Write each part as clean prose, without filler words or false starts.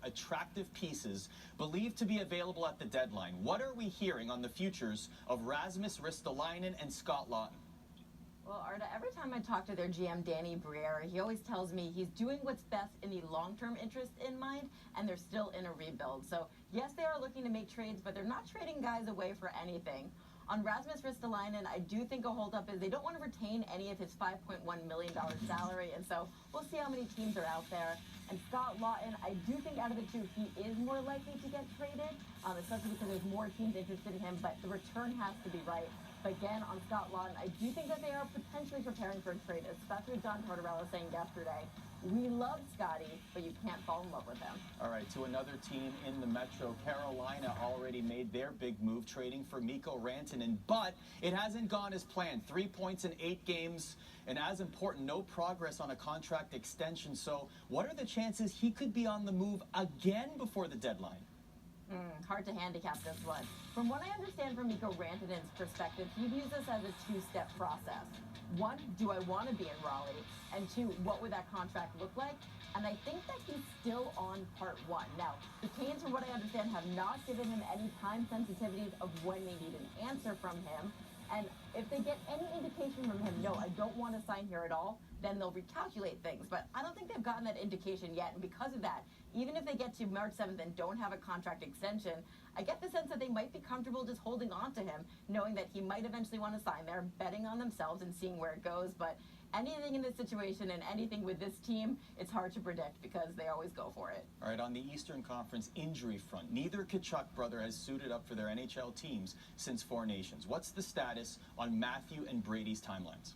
attractive pieces believed to be available at the deadline. What are we hearing on the futures of Rasmus Ristolainen and Scott Laughton? Well, Arda, every time I talk to their GM, Danny Briere, he always tells me he's doing what's best in the long-term interest in mind, and they're still in a rebuild. So, yes, they are looking to make trades, but they're not trading guys away for anything. On Rasmus Ristolainen, I do think a holdup is they don't want to retain any of his $5.1 million salary, and so we'll see how many teams are out there. And Scott Laughton, I do think out of the two, he is more likely to get traded, especially because there's more teams interested in him, but the return has to be right. But again, on Scott Laughton, I do think that they are potentially preparing for a trade, especially with John Tortorella saying yesterday, we love Scotty, but you can't fall in love with him. All right, to another team in the Metro. Carolina already made their big move, trading for Mikko Rantanen, but it hasn't gone as planned. 3 points in 8 games, and as important, no progress on a contract extension. So what are the chances he could be on the move again before the deadline? Hard to handicap this one. From what I understand from Mikko Rantanen's perspective, he views this as a two-step process. One, do I want to be in Raleigh? And two, what would that contract look like? And I think that he's still on part one. Now, the Canes, from what I understand, have not given him any time sensitivities of when they need an answer from him. And if they get any indication from him, no, I don't want to sign here at all, then they'll recalculate things. But I don't think they've gotten that indication yet. And because of that, even if they get to March 7th and don't have a contract extension, I get the sense that they might be comfortable just holding on to him, knowing that he might eventually want to sign there, betting on themselves and seeing where it goes. But anything in this situation and anything with this team, it's hard to predict because they always go for it. All right, on the Eastern Conference injury front, neither Tkachuk brother has suited up for their NHL teams since Four Nations. What's the status on Matthew and Brady's timelines?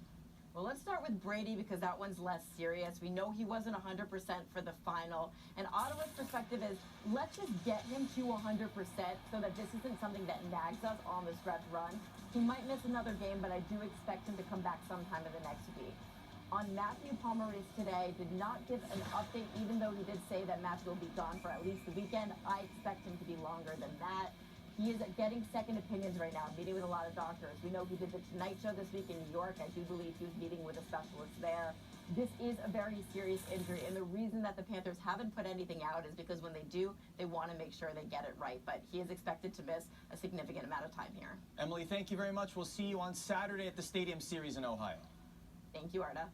Well, let's start with Brady because that one's less serious. We know he wasn't 100% for the final. And Ottawa's perspective is, let's just get him to 100% so that this isn't something that nags us on the stretch run. He might miss another game, but I do expect him to come back sometime in the next week. On Matthew Palmaris today, did not give an update, even though he did say that Matthew will be gone for at least the weekend. I expect him to be longer than that. He is getting second opinions right now, meeting with a lot of doctors. We know he did the Tonight Show this week in New York. I do believe he was meeting with a specialist there. This is a very serious injury, and the reason that the Panthers haven't put anything out is because when they do, they want to make sure they get it right. But he is expected to miss a significant amount of time here. Emily, thank you very much. We'll see you on Saturday at the Stadium Series in Ohio. Thank you, Arda.